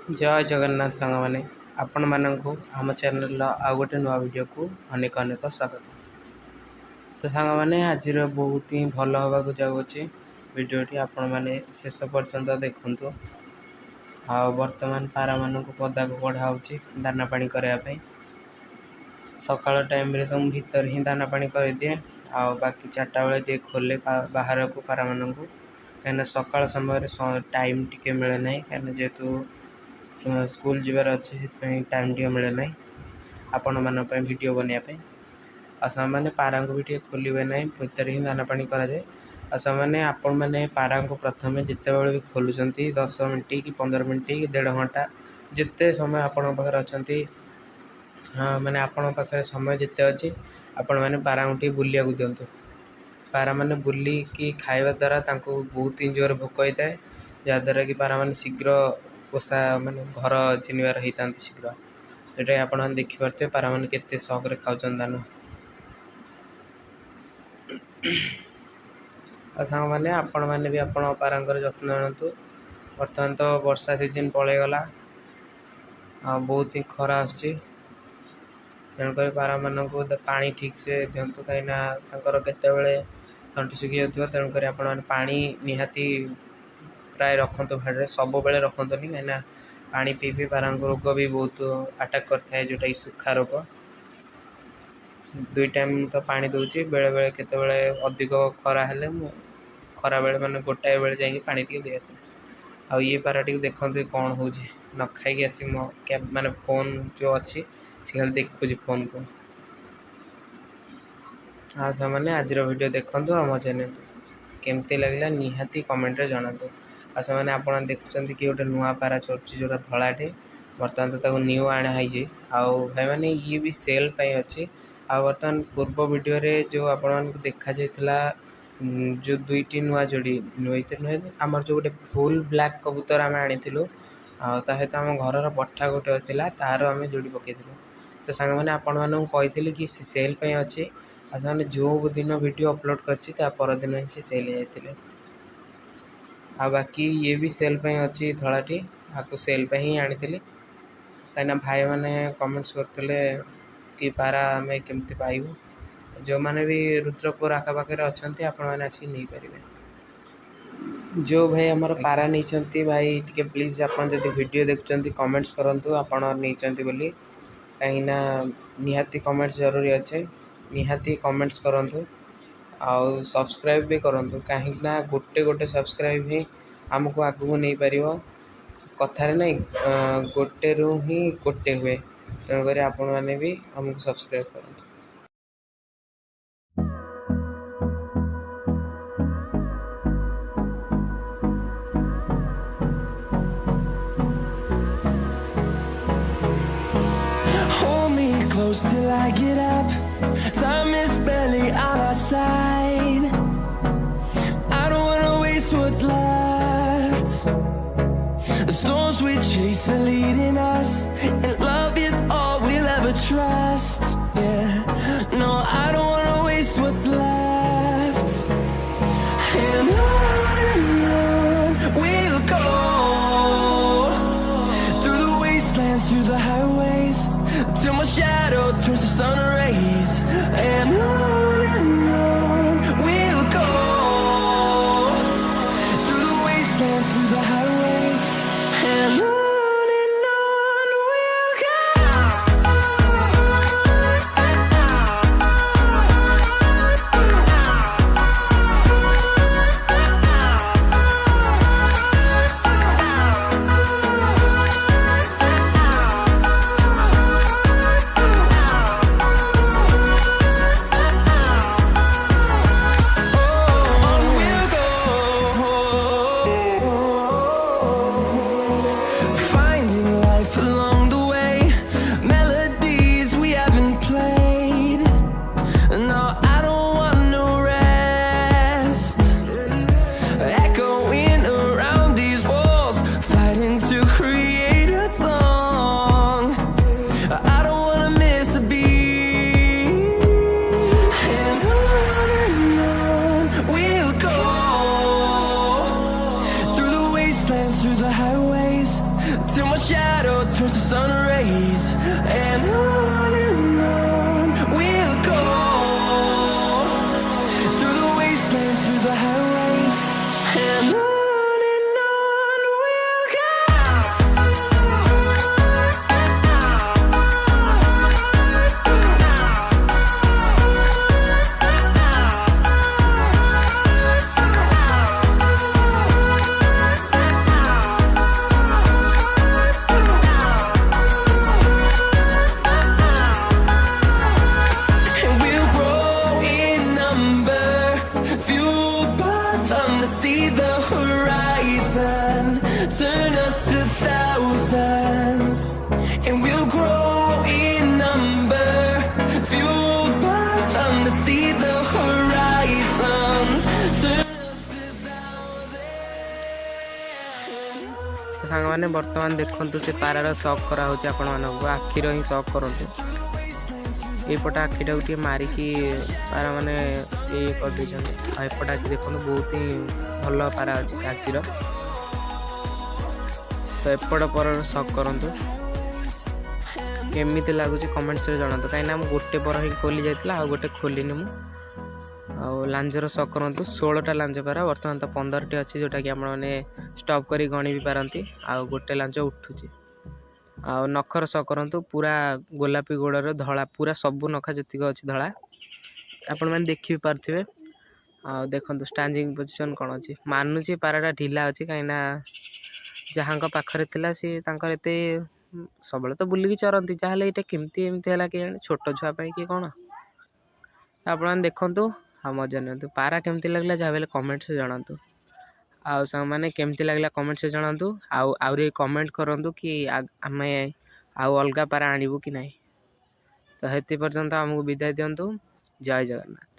जय जगन्नाथ सांग मैंने आपण मानू आम चैनल आउ गोटे नुआ वीडियो को अनेक अनेक स्वागत। तो सांग मैंने आज बहुत ही भल होगा जाऊँगी वीडियोटी आपण मैंने शेष पर्यंत देखु। वर्तमान पारा मान पदा को कढ़ाऊँगी दाना पानी करने सकाल टाइम रे तो भीतर ही दाना पानी कर दिए बाकी 4टा बेले दिए खोले बाहर को पारा मान को कहीं सकाल समय टाइम टिके मिले ना कहीं जेहेतु स्कूल जीवार अच्छे टाइम टे मिले ना आपण मान वीडियो बनवाई मैंने पारा को भी टे खोलिए ना भीतर ही दाना पानी कराए मैंने आपण मैंने पारा को प्रथम जिते बड़े भी खोलुंट 10 मिनट कि 15 मिनट कि 1.5 घंटा जिते समय आपण पाखे अच्छा मैंने आपण पाखे समय जिते अच्छी आपण मैंने पारा टे बुलिया दिंतु। पारा मैंने बुलिकी खाଇବା द्वारा बहुत ही जोर भोक होता है जहाँद्वारा कि पारा मैंने शीघ्र पोषा माने घर चिन्हबार होता शीघ्र ये आप देखिपे पारा मैंने केते शौक रे खाऊन दाना सांग मैंने आपण मैंने भी आपण पारांकर जत्न नियंतु। बर्तमान तो वर्षा सीजन पलैगला बहुत ही खरा आसुची तेणुक पारा मान को पानी ठीक से दिंतु कहीं केतबेले तंटी सुखी जाता तेणुक आप पानी निहाती प्राय रखत भाड़े सब बेले रखतनी कहीं पानी पी पी पारा रोग भी बहुत अटैक करता है जोटा सुखा रोग। 2 टाइम तो पानी दूसरी बेले बेले केतबेले अधिक खरा हेले खरा बेले माने गोटाए बेले जाइए पानी टी दे आसे आ ये पारा टी देखते कौन हो न खाई आसी मो माने फोन जो अच्छी सी खाली देखुची फोन को। हाँ मैंने आज वीडियो देखु आम चैनल केमती लगे निहाती कमेंट रे जनातु। मैंने आप देखुं कि गोटे नुआ पारा चढ़ुची जोटा धलाटे बर्तमान तो न्यू आणाई भाई मैंने ये भी सेल अच्छी बर्तमान पूर्व वीडियो रे जो आपण देखा जाता जो 2टी नुआ जोड़ी नुहे आमर जो गोटे फुल ब्लैक कबूतर आम आनी सहित आम घर पठा गोटे तार आम जोड़ी पकई तो सांग मैंने आपण मानक कही कि सेल अच्छी मैंने जो दिन वीडियो अपलोड करदिन ही से सेल जाते बाकी ये भी सेल अच्छी धलाटी आपको सेल ही आनी कहीं भाई मैंने कमेंट्स करते कि पारा आम केमती पाइबू जो मैंने भी रुद्रपुर आखपाखे अच्छा आपने आसिक नहीं पारे जो भाई आमर पारा नहीं भाई टे प्लीज आप वीडियो देखुं कमेंट्स करूँ आपड़ नहीं बोली कहीं निहाती कमेंट्स जरूरी अच्छे निहाती कमेंट्स करूँ आउ सब्सक्राइब भी करूँ कहीं गोटे गोटे सब्सक्राइब ही आमको आगू नहीं पार कथार नहीं गोटे रु ही गोटे हुए तेणुक आपण मैंने भी आमको सब्सक्राइब करूँ। Close till I get up. Time is barely on our side. I don't wanna waste what's left. The storms we chase are leading us, and love is all we'll ever trust. Yeah, no, I don't wanna waste what's left. And on we'll go, through the wastelands, through the highways, till my shadow turns to sun rays. And on we'll go, through the wastelands, through the highways. And on we'll go. Through the highways till my shadow turns to sun rays, and on we'll go through the wastelands, through the highways, and on we'll go. See the horizon, turn us to thousands, and we'll grow in number, fueled by them to see the horizon, turn us to thousands. तो सांग मैंने वर्तमान देखु से पारार सक कराऊँच आपण मानक आखिर ही सक करूँ एपट आखिटा गोटे मारिकी पारा मैंने ये कर एपट आखि देखो बहुत ही भल पारा अच्छे कागजीर तो एपट पर सक करूँ केमी लगुच कमेंट्स जनातु कहीं गोटे पर ही खोली जाता आ गोटे खोलिनी मु लांजर सक करूँ 16टा लांज पारा बर्तमान तो 15टी अच्छी जोटा कि आपने स्टॉप कर गणी भी पारती आ गोटे लांज उठुची आ नखर सक करूँ पूरा गोलापी गोड़र धला पूरा सबू नखा जी अच्छी धला आपण मैंने देखी भी पार्थे आ देखो स्टैंडिंग पोजिशन कौन अच्छी मानुची पाराटा ढिला अच्छी कहीं जहाँ पाखरे थिला सी तांकर एते सब तो बुलिकी चरती जहाँ ये केमती एमती है कि छोट छुआपाई कि कौन आप देखु आ मजा नि पारा केमती लगला जहाँ बेले कमेंट से जनातु आउ मैंने केमती लगला कमेंट से जनातु आउरी कमेंट करूँ कि आम आउ अलग पारा आणबू कि नहीं तो हेती पर्यंत आमको विदाय दिंतु जय जगन्नाथ।